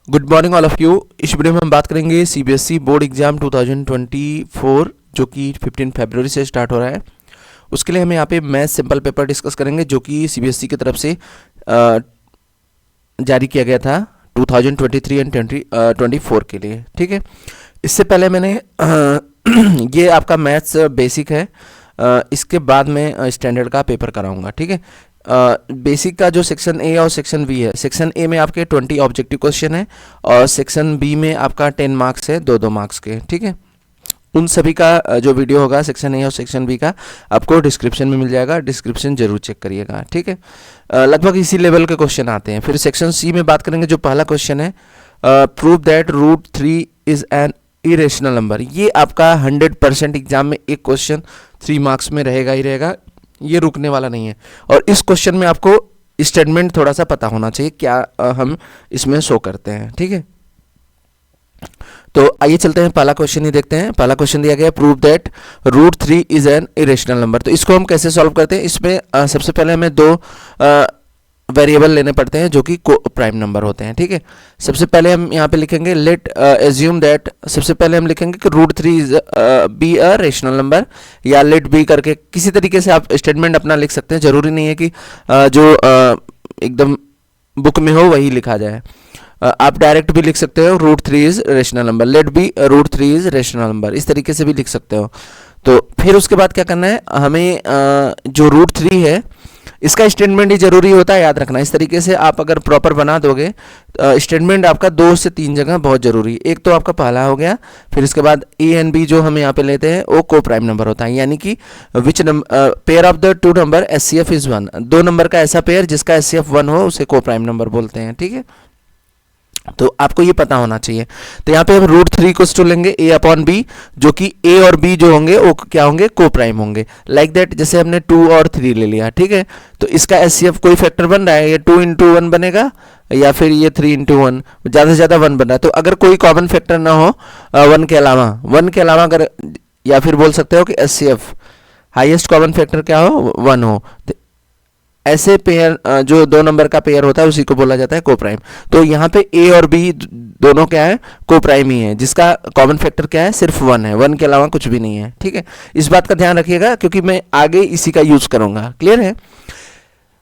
Good morning all of you. इस video में हम बात करेंगे सीबीएसई बोर्ड एग्जाम 2024 जो कि 15 फरवरी से स्टार्ट हो रहा है। उसके लिए हम यहाँ पे मैथ सिंपल पेपर डिस्कस करेंगे जो कि सीबीएसई की तरफ से जारी किया गया था 2023 एंड 2024 के लिए। ठीक है, इससे पहले मैंने ये आपका मैथ्स बेसिक है, इसके बाद में स्टैंडर्ड का पेपर कराऊंगा। ठीक है, बेसिक का जो सेक्शन ए और सेक्शन बी है, सेक्शन ए में आपके 20 ऑब्जेक्टिव क्वेश्चन है और सेक्शन बी में आपका 10 मार्क्स है, 2-2 मार्क्स के। ठीक है, उन सभी का जो वीडियो होगा सेक्शन ए और सेक्शन बी का आपको डिस्क्रिप्शन में मिल जाएगा, डिस्क्रिप्शन जरूर चेक करिएगा। ठीक है, लगभग इसी लेवल के क्वेश्चन आते हैं। फिर सेक्शन सी में बात करेंगे, जो पहला क्वेश्चन है prove that root 3 is an irrational number. ये आपका 100% एग्जाम में एक क्वेश्चन 3 मार्क्स में रहेगा ही रहेगा, ये रुकने वाला नहीं है। और इस क्वेश्चन में आपको स्टेटमेंट थोड़ा सा पता होना चाहिए, क्या हम इसमें शो करते हैं। ठीक है, तो आइए चलते हैं, पहला क्वेश्चन ही देखते हैं। पहला क्वेश्चन दिया गया prove that root 3 is an irrational number. तो इसको हम कैसे सॉल्व करते हैं, इसमें सबसे पहले हमें दो वेरिएबल लेने पड़ते हैं जो कि को प्राइम नंबर होते हैं। ठीक है, सबसे पहले हम यहाँ पे लिखेंगे लेट एज्यूम दैट, सबसे पहले हम लिखेंगे कि root 3 is be a rational number, या लेट बी करके किसी तरीके से आप स्टेटमेंट अपना लिख सकते हैं। जरूरी नहीं है कि जो एकदम बुक में हो वही लिखा जाए, आप डायरेक्ट भी लिख सकते हो root 3 is rational number, let be root 3 is rational number, इस तरीके से भी लिख सकते हो। तो फिर उसके बाद क्या करना है, हमें जो रूट 3 है इसका स्टेटमेंट ही जरूरी होता है, याद रखना। इस तरीके से आप अगर प्रॉपर बना दोगे, स्टेटमेंट आपका 2 से 3 जगह बहुत जरूरी। एक तो आपका पहला हो गया, फिर इसके बाद ए एंड बी जो हम यहाँ पे लेते हैं वो को प्राइम नंबर होता है, यानी कि which pair of the 2 number HCF is 1। 2 number का ऐसा पेयर जिसका एचसीएफ 1 हो उसे को प्राइम नंबर बोलते हैं। ठीक है, तो आपको ये पता होना चाहिए। तो यहाँ पे हम रूट 3 को लेंगे ए अपॉन बी, जो कि ए और बी जो होंगे वो क्या होंगे, को प्राइम होंगे। लाइक दैट, जैसे हमने 2 और 3 ले लिया। ठीक है, तो इसका एचसीएफ कोई फैक्टर बन रहा है, ये 2 इंटू 1 बनेगा या फिर ये 3 इंटू 1, ज़्यादा से ज़्यादा 1 बन रहा है। तो अगर कोई कॉमन फैक्टर ना हो 1 के अलावा अगर, या फिर बोल सकते हो कि एचसीएफ हाईएस्ट कॉमन फैक्टर क्या हो, 1 हो, तो ऐसे पेयर जो 2 नंबर का पेयर होता है उसी को बोला जाता है को प्राइम। तो यहाँ पे ए और बी दोनों क्या है, को प्राइम ही है, जिसका कॉमन फैक्टर क्या है, सिर्फ 1 है, 1 के अलावा कुछ भी नहीं है। ठीक है, इस बात का ध्यान रखिएगा क्योंकि मैं आगे इसी का यूज करूंगा। क्लियर है,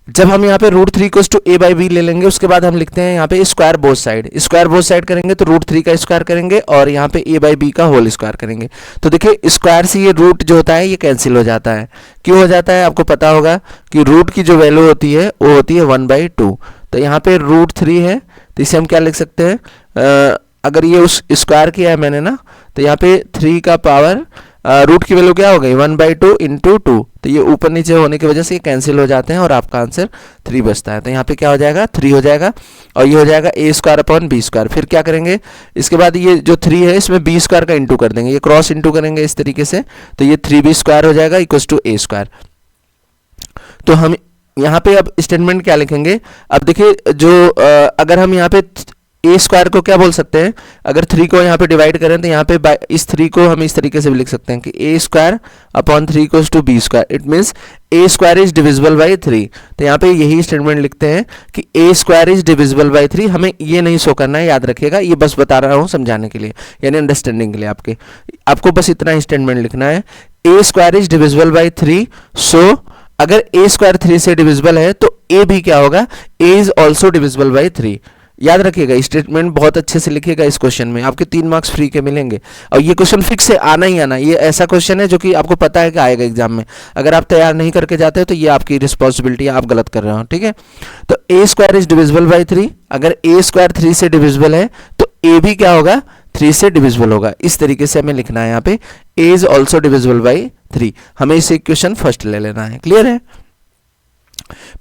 जब हम यहाँ पे रूट 3 को ए बाई बी ले लेंगे, उसके बाद हम लिखते हैं यहाँ पे square both side. Square both side करेंगे तो रूट 3 का स्क्वायर करेंगे और यहाँ पे ए बाई बी का होल स्क्वायर करेंगे। तो देखिए स्क्वायर से ये रूट जो होता है ये कैंसिल हो जाता है। क्यों हो जाता है, आपको पता होगा कि रूट की जो वैल्यू होती है वो होती है 1/2। तो यहाँ पे रूट 3 है तो इसे हम क्या लिख सकते हैं, अगर ये उस स्क्वायर किया है मैंने ना, तो यहाँ पे 3 का पावर रूट की वैल्यू क्या हो गई, 1/2 इंटू 2। तो ये ऊपर नीचे होने की वजह से ये कैंसिल हो जाते हैं और आपका आंसर 3 बचता है। तो यहाँ पे क्या हो जाएगा, 3 हो जाएगा और ये हो जाएगा ए स्क्वायर अपॉन बी स्क्वायर। फिर क्या करेंगे, इसके बाद ये जो 3 है इसमें बी स्क्वायर का इंटू कर देंगे, ये क्रॉस इंटू करेंगे इस तरीके से, तो ये 3b स्क्वायर हो जाएगा इक्वल टू ए स्क्वायर। तो हम यहाँ पे अब स्टेटमेंट क्या लिखेंगे, अब देखिए जो अगर हम यहाँ पे ए स्क्वायर को क्या बोल सकते हैं, अगर 3 को यहाँ पे डिवाइड करें तो यहाँ पे इस 3 को हम इस तरीके से भी लिख सकते हैं कि a square upon 3 equals to b square. It means a square is divisible by 3। तो यहाँ पे यही स्टेटमेंट लिखते हैं कि a square is divisible by 3। हमें ये नहीं शो करना है, याद रखिएगा, ये बस बता रहा हूँ समझाने के लिए, यानी अंडरस्टैंडिंग के लिए आपको बस इतना ही स्टेटमेंट लिखना है, ए स्क्वायर इज डिविजिबल बाई 3। सो अगर ए स्क्वायर 3 से डिविजिबल है तो ए भी क्या होगा, ए इज ऑल्सो डिविजिबल बाई 3। याद रखिएगा, स्टेटमेंट बहुत अच्छे से लिखिएगा। इस क्वेश्चन में आपके 3 मार्क्स फ्री के मिलेंगे और ये क्वेश्चन फिक्स है, आना ही आना। ये ऐसा क्वेश्चन है जो कि आपको पता है कि आएगा एग्जाम में। अगर आप तैयार नहीं करके जाते हो तो ये आपकी रिस्पॉन्सिबिलिटी है, आप गलत कर रहे हो। ठीक है, तो ए स्क्वायर इज डिविजिबल बाई 3, अगर ए स्क्वायर 3 से डिविजिबल है तो ए भी क्या होगा, 3 से डिविजिबल होगा। इस तरीके से हमें लिखना है यहाँ पे ए इज ऑल्सो डिविजिबल बाई 3। हमें इसे इक्वेशन फर्स्ट ले लेना है। क्लियर है,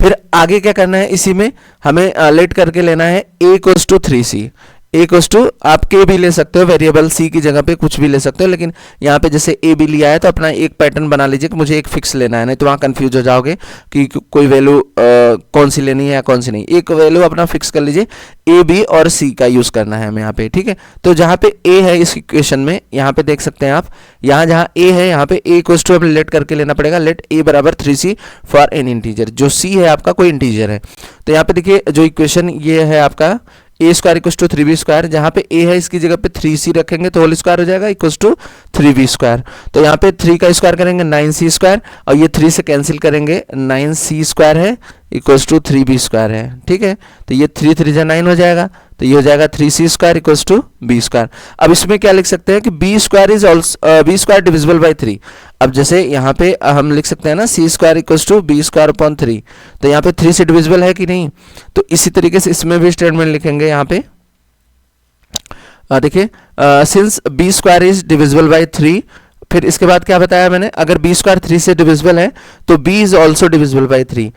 फिर आगे क्या करना है, इसी में हमें लेट करके लेना है a equals to 3c। A equals to आप के भी ले सकते हो, वेरिएबल सी की जगह पे कुछ भी ले सकते हो, लेकिन यहाँ पे जैसे ए भी लिया है तो अपना एक पैटर्न बना लीजिए कि मुझे एक फिक्स लेना है, नहीं तो वहाँ कंफ्यूज हो जाओगे कि कोई वैल्यू कौन सी लेनी है या कौन सी नहीं। एक वैल्यू अपना फिक्स कर लीजिए, ए बी और सी का यूज करना है हमें यहाँ पे। ठीक है, तो जहाँ पे ए है इस इक्वेशन में, यहाँ पे देख सकते हैं आप, यहाँ जहाँ ए है यहाँ पे ए इक्वल्स टू हमें लेट करके लेना पड़ेगा, लेट ए बराबर 3c फॉर एन इंटीजर। जो सी है आपका कोई इंटीजर है, तो यहाँ पे देखिए जो इक्वेशन ये है आपका a square equal to 3b square, जहाँ पे ए है इसकी जगह पे 3c रखेंगे तो होल स्क्वायर हो जाएगा इक्वल टू 3b स्क्वायर। तो यहाँ पे 3 का स्क्वायर करेंगे 9c स्क्वायर, और ये 3 से कैंसिल करेंगे 9c स्क्वायर है इक्वल्स टू 3b स्क्वायर है। ठीक है, तो ये 3 3 जा 9 हो जाएगा, तो ये हो जाएगा 3c square equals to b square. अब इसमें क्या लिख सकते हैं कि b square is also b square divisible by 3। अब जैसे यहाँ पे हम लिख सकते हैं ना c square equals to b square upon 3, तो यहाँ पे 3 से डिविजिबल है कि नहीं, तो इसी तरीके से इसमें भी स्टेटमेंट लिखेंगे यहाँ पे। देखिए since b square is divisible by 3, फिर इसके बाद क्या बताया मैंने, अगर b स्क्वायर 3 से डिविजिबल है तो b is also divisible by 3।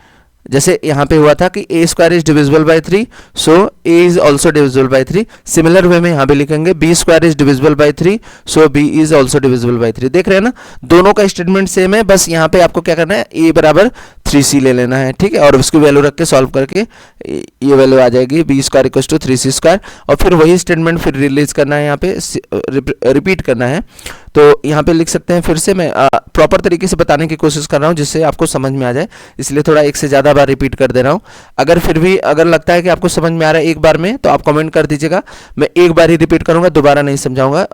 जैसे यहाँ पे हुआ था कि a square is divisible by 3, so a is also divisible by 3। Similar way में यहाँ पे लिखेंगे b square is divisible by 3, so b is also divisible by 3। देख रहे हैं ना, दोनों का स्टेटमेंट सेम है, बस यहाँ पे आपको क्या करना है, a बराबर 3c ले लेना है। ठीक है, और उसकी वैल्यू रख के सॉल्व करके ये वैल्यू आ जाएगी b square equal to 3c square, और फिर वही स्टेटमेंट फिर रिलीज करना है, यहाँ पे रिपीट करना है। तो यहाँ पे लिख सकते हैं, फिर से मैं प्रॉपर तरीके से बताने की कोशिश कर रहा हूँ जिससे आपको समझ में आ जाए, इसलिए थोड़ा एक से ज़्यादा बार रिपीट कर दे रहा हूँ। अगर फिर भी अगर लगता है कि आपको समझ में आ रहा है एक बार में, तो आप कमेंट कर दीजिएगा, मैं एक बार ही रिपीट करूँगा, दोबारा नहीं समझाऊंगा।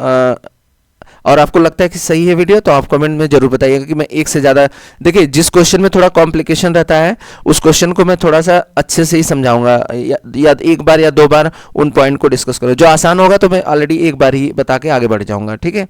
और आपको लगता है कि सही है वीडियो, तो आप कमेंट में जरूर बताइएगा कि मैं एक से ज़्यादा, देखिए जिस क्वेश्चन में थोड़ा कॉम्प्लिकेशन रहता है उस क्वेश्चन को मैं थोड़ा सा अच्छे से ही समझाऊंगा, या एक बार या 2 बार उन पॉइंट को डिस्कस करूँ। जो आसान होगा तो मैं ऑलरेडी एक बार ही बता के आगे बढ़ जाऊँगा। ठीक है,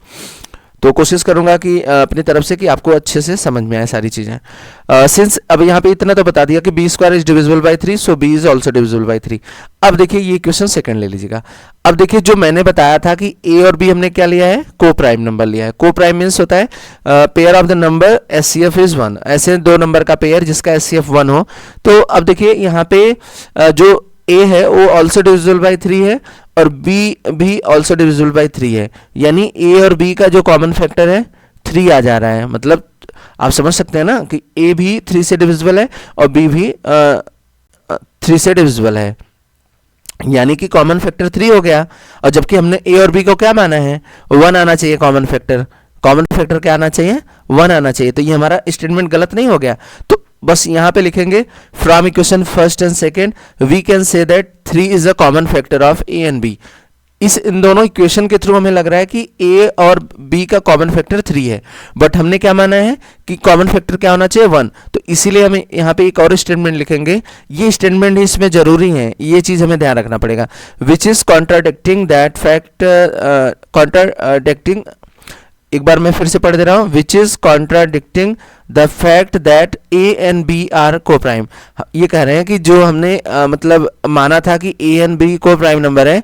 तो कोशिश करूंगा कि अपनी तरफ से कि आपको अच्छे से समझ में आए सारी चीज़ें। सिंस अब यहाँ पे इतना तो बता दिया कि b square is divisible by 3, so b is also divisible by 3। अब देखिए ये क्वेश्चन सेकंड ले लीजिएगा। अब देखिए जो मैंने बताया था कि a और b हमने क्या लिया है, को प्राइम नंबर लिया है। को प्राइम मीन्स होता है pair of the number SCF is 1, ऐसे दो नंबर का पेयर जिसका SCF 1 हो। तो अब देखिए यहाँ पे जो a है वो ऑल्सो डिविजिबल बाई 3 है, और b भी ऑल्सो डिविजिबल बाई 3 है, यानी a और b का जो कॉमन फैक्टर है 3 आ जा रहा है। मतलब आप समझ सकते हैं ना कि a भी 3 से डिविजिबल है और b भी 3 से डिविजिबल है, यानी कि कॉमन फैक्टर 3 हो गया। और जबकि हमने a और b को क्या माना है, 1 आना चाहिए कॉमन फैक्टर। कॉमन फैक्टर क्या आना चाहिए, 1 आना चाहिए। तो ये हमारा स्टेटमेंट गलत नहीं हो गया। तो बस यहाँ पे लिखेंगे from equation first and second we can say that 3 is a common factor of a and b। इन दोनों इक्वेशन के थ्रू हमें लग रहा है कि a और b का कॉमन फैक्टर 3 है, बट हमने क्या माना है कि कॉमन फैक्टर क्या होना चाहिए, 1। तो इसीलिए हमें यहाँ पे एक और स्टेटमेंट लिखेंगे, ये स्टेटमेंट ही इसमें जरूरी है, ये चीज़ हमें ध्यान रखना पड़ेगा। Which is contradicting that fact, contradicting, एक बार मैं फिर से पढ़ दे रहा हूँ, which is contradicting the fact that a and b are coprime. ये कह रहे हैं कि जो हमने मतलब माना था कि a एंड b को प्राइम नंबर है,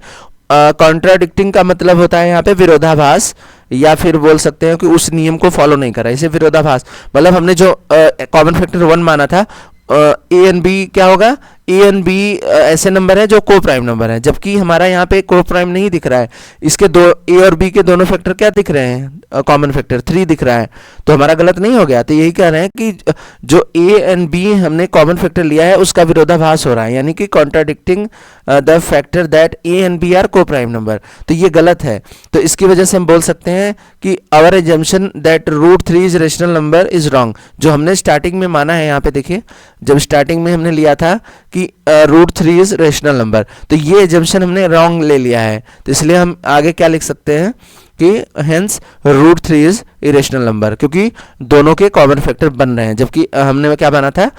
कॉन्ट्राडिक्टिंग का मतलब होता है यहाँ पे विरोधाभास, या फिर बोल सकते हैं कि उस नियम को फॉलो नहीं कर रहा है, इसे विरोधाभास। मतलब हमने जो कॉमन फैक्टर 1 माना था, a एंड b क्या होगा, a एंड b ऐसे नंबर है जो को प्राइम नंबर है, जबकि हमारा यहाँ पे को प्राइम नहीं दिख रहा है। इसके दो a और b के दोनों फैक्टर क्या दिख रहे हैं, कॉमन फैक्टर 3 दिख रहा है, तो हमारा गलत नहीं हो गया। तो यही कह रहे हैं कि जो a एंड b हमने कॉमन फैक्टर लिया है उसका विरोधाभास हो रहा है, यानी कि contradicting the factor that a and b are coprime number, तो ये गलत है। तो इसकी वजह से हम बोल सकते हैं कि our assumption that √3 is rational number is wrong. जो हमने स्टार्टिंग में माना है, यहाँ पे देखिए जब स्टार्टिंग में हमने लिया था कि √3 इज रेशनल नंबर, तो ये एजम्पशन हमने रॉन्ग ले लिया है। तो इसलिए हम आगे क्या लिख सकते हैं कि हेंस √3 इज इरेशनल नंबर, क्योंकि दोनों के कॉमन फैक्टर बन रहे हैं, जबकि हमने क्या माना था,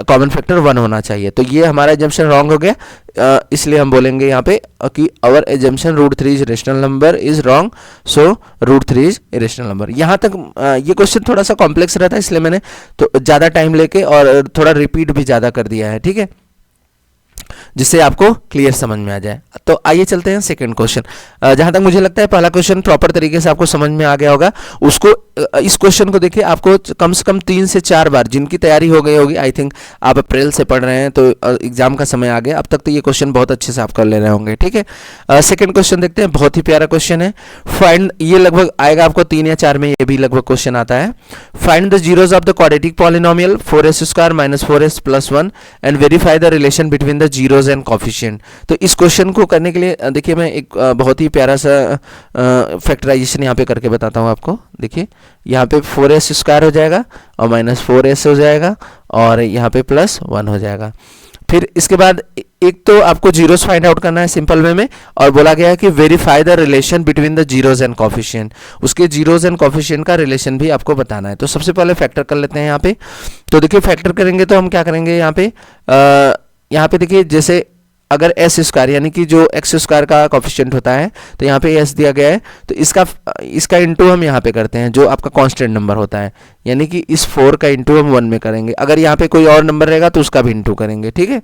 कॉमन फैक्टर 1 होना चाहिए। तो ये हमारा एजम्पशन रॉन्ग हो गया, इसलिए हम बोलेंगे यहाँ पे कि our assumption √3 is rational number is wrong, so √3 is irrational number. यहाँ तक ये क्वेश्चन थोड़ा सा कॉम्प्लेक्स रहता है, इसलिए मैंने तो ज़्यादा टाइम लेके और थोड़ा रिपीट भी ज़्यादा कर दिया है, ठीक है, जिससे आपको क्लियर समझ में आ जाए। तो आइए चलते हैं सेकंड क्वेश्चन। जहां तक मुझे लगता है पहला क्वेश्चन प्रॉपर तरीके से आपको समझ में आ गया होगा, उसको इस क्वेश्चन को देखिए आपको कम से कम 3 से 4 बार, जिनकी तैयारी हो गई होगी, आई थिंक आप अप्रैल से पढ़ रहे हैं तो एग्जाम का समय आ गया, अब तक तो ये क्वेश्चन बहुत अच्छे से आप कर ले रहे होंगे, ठीक है। सेकंड क्वेश्चन देखते हैं, बहुत ही प्यारा क्वेश्चन है। फाइंड, ये लगभग आएगा आपको 3 या 4 में, ये भी लगभग क्वेश्चन आता है। Find the zeros of the quadratic polynomial 4s² - 4s + 1 and verify the relation between the zeros and coefficient. तो इस क्वेश्चन को करने के लिए देखिए मैं एक बहुत ही प्यारा सा फैक्टराइजेशन यहाँ पे करके बताता हूँ आपको। देखिए यहाँ पे 4s² हो जाएगा और -4s हो जाएगा और यहाँ पे +1 हो जाएगा। फिर इसके बाद एक तो आपको जीरोस फाइंड आउट करना है सिंपल वे में, और बोला गया है कि verify the relation between the zeros and coefficient, उसके जीरोस एंड कोफिशिएंट का रिलेशन भी आपको बताना है। तो सबसे पहले फैक्टर कर लेते हैं यहाँ पे। तो देखिए फैक्टर करेंगे तो हम क्या करेंगे यहाँ पे देखिए, जैसे अगर एस स्क्वायर यानी कि जो एक्स स्क्वायर का कोफिशिएंट होता है, तो यहाँ पे एस दिया गया है, तो इसका इंटू हम यहाँ पे करते हैं जो आपका कांस्टेंट नंबर होता है, यानी कि इस 4 का इंटू हम 1 में करेंगे। अगर यहाँ पे कोई और नंबर रहेगा तो उसका भी इंटू करेंगे, ठीक है।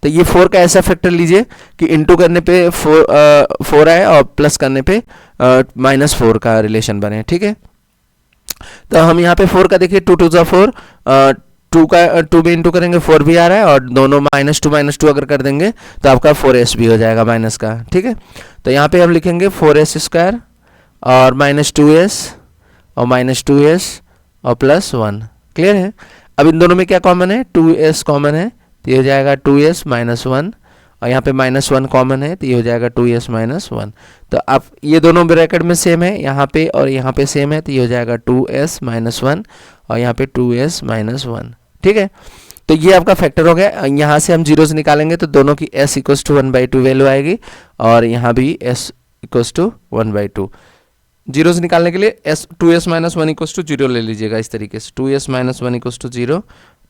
तो ये 4 का ऐसा फैक्टर लीजिए कि इंटू करने पे 4 आए और प्लस करने पे -4 का रिलेशन बने, ठीक है। तो हम यहाँ पे 4 का देखिए 2 2 4, 2 भी इंटू करेंगे 4 भी आ रहा है, और दोनों -2 अगर कर देंगे तो आपका 4s भी हो जाएगा माइनस का, ठीक है। तो यहाँ पे हम लिखेंगे 4s स्क्वायर और -2s और -2s और +1, क्लियर है। अब इन दोनों में क्या कॉमन है, 2s कॉमन है, तो ये हो जाएगा 2s -1, और यहाँ पे -1 कॉमन है, तो ये हो जाएगा 2s -1। तो आप ये दोनों ब्रैकेट में सेम है, यहाँ पे और यहाँ पे सेम है, तो ये हो जाएगा 2s -1 और यहाँ पे 2s -1, ठीक है। तो ये आपका फैक्टर हो गया। यहाँ से हम जीरोस निकालेंगे तो दोनों की s इक्वल्स टू 1/2 वैल्यू आएगी, और यहाँ भी s इक्वल्स टू 1/2। जीरोस निकालने के लिए 2s -1 इक्वल्स टू 0 ले लीजिएगा इस तरीके से, 2s -1 equals to 0,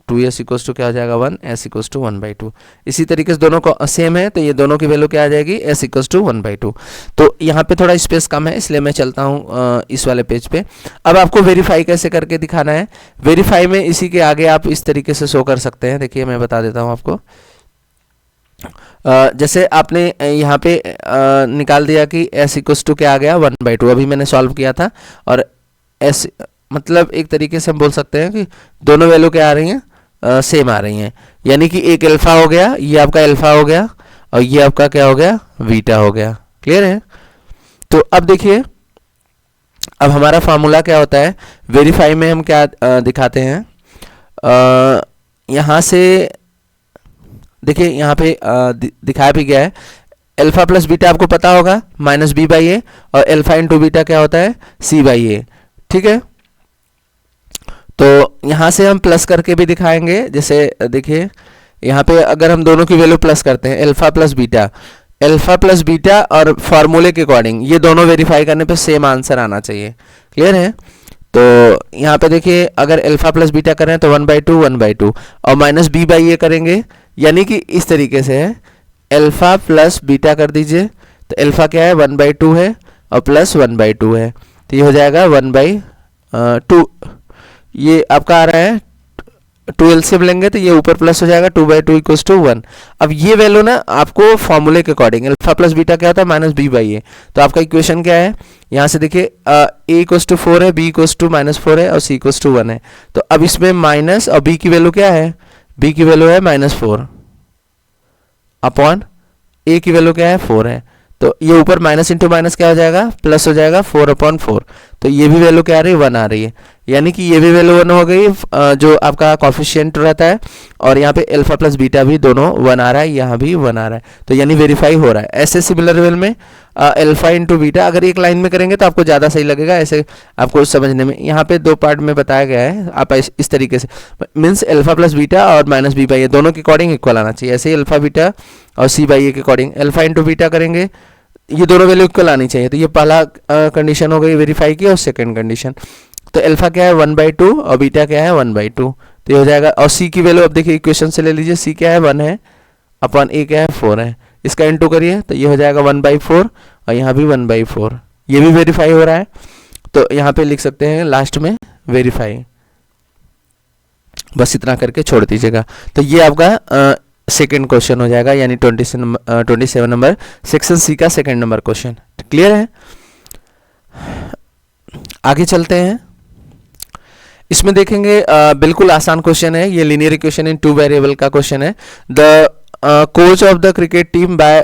2s equals to क्या हो जाएगा 1, s इक्वल्स टू 1/2। इसी तरीके से दोनों को सेम है, तो ये दोनों की वैल्यू क्या आ जाएगी, s इक्वल्स टू 1/2। तो यहाँ पे थोड़ा स्पेस कम है, इसलिए मैं चलता हूँ इस वाले पेज पे। अब आपको वेरीफाई कैसे करके दिखाना है। वेरीफाई में इसी के आगे आप इस तरीके से शो कर सकते हैं। देखिए मैं बता देता हूँ आपको। जैसे आपने यहाँ पे निकाल दिया कि s इक्वल्स टू क्या आ गया 1/2, अभी मैंने सॉल्व किया था, और s मतलब एक तरीके से हम बोल सकते हैं कि दोनों वैल्यू क्या आ रही हैं, सेम आ रही हैं, यानी कि एक अल्फा हो गया, ये आपका अल्फा हो गया, और ये आपका क्या हो गया, बीटा हो गया, क्लियर है। तो अब देखिए, अब हमारा फार्मूला क्या होता है वेरीफाई में, हम क्या दिखाते हैं, यहाँ से देखिए यहाँ पे दिखाया भी गया है, अल्फा प्लस बीटा आपको पता होगा -b/a, और अल्फा इंटू बीटा क्या होता है c/a, ठीक है। तो यहाँ से हम प्लस करके भी दिखाएंगे। जैसे देखिए यहाँ पे अगर हम दोनों की वैल्यू प्लस करते हैं, अल्फा प्लस बीटा और फार्मूले के अकॉर्डिंग ये दोनों वेरीफाई करने पे सेम आंसर आना चाहिए, क्लियर है। तो यहाँ पे देखिए अगर अल्फा प्लस बीटा करें तो 1/2 और -b/a करेंगे, यानी कि इस तरीके से है, अल्फा प्लस बीटा कर दीजिए, तो अल्फा क्या है 1/2 है और प्लस 1/2 है, तो ये हो जाएगा 1/2। ये आपका आ रहा है 2 एलसीएम लेंगे तो ये ऊपर प्लस हो जाएगा 2/2 इक्वल्स टू 1। अब ये वैल्यू ना आपको फॉर्मूले के अकॉर्डिंग, अल्फा प्लस बीटा क्या होता है -b/a, तो आपका इक्वेशन क्या है, यहाँ से देखिए a इक्वल्स टू 4 है, b इक्वल्स टू -4 है और c इक्वल्स टू 1 है। तो अब इसमें माइनस और b की वैल्यू क्या है, b की वैल्यू है -4 अपॉन a की वैल्यू क्या है 4 है, तो ये ऊपर माइनस इंटू माइनस क्या हो जाएगा, प्लस हो जाएगा 4/4। तो ये भी वैल्यू क्या आ रही है 1 आ रही है, यानी कि ये भी वैल्यू 1 हो गई जो आपका कॉफिशिएंट रहता है, और यहाँ पे अल्फा प्लस बीटा भी दोनों 1 आ रहा है, यहाँ भी 1 आ रहा है, तो यानी वेरीफाई हो रहा है। ऐसे सिमिलर वे में अल्फा इंटू बीटा अगर एक लाइन में करेंगे तो आपको ज़्यादा सही लगेगा, ऐसे आपको समझने में। यहाँ पे 2 पार्ट में बताया गया है, आप इस तरीके से मीन्स अल्फा प्लस बीटा और -b/a दोनों के अकॉर्डिंग इक्वल आना चाहिए। ऐसे ही अल्फा बीटा और c/a के अकॉर्डिंग अल्फा इंटू बीटा करेंगे, ये दोनों वैल्यू इक्वल आनी चाहिए। तो ये पहला कंडीशन हो गई वेरीफाई की, और सेकंड कंडीशन, तो अल्फा क्या है 1/2 और बीटा क्या है 1/2, तो ये हो जाएगा। और c की वैल्यू अब देखिए इक्वेशन से ले लीजिए, c क्या है 1 है अपॉन a क्या है 4 है, इसका इंटू करिए तो ये हो जाएगा 1/4 और यहाँ भी 1/4, ये भी वेरीफाई हो रहा है। तो यहाँ पे लिख सकते हैं लास्ट में वेरीफाई, बस इतना करके छोड़ दीजिएगा। तो ये आपका सेकेंड क्वेश्चन हो जाएगा, यानी 27 नंबर सेक्शन सी का सेकेंड नंबर क्वेश्चन, क्लियर है। आगे चलते हैं, इसमें देखेंगे बिल्कुल आसान क्वेश्चन है, ये लीनियर इक्वेशन इन 2 वेरिएबल का क्वेश्चन है। The coach of the cricket team buy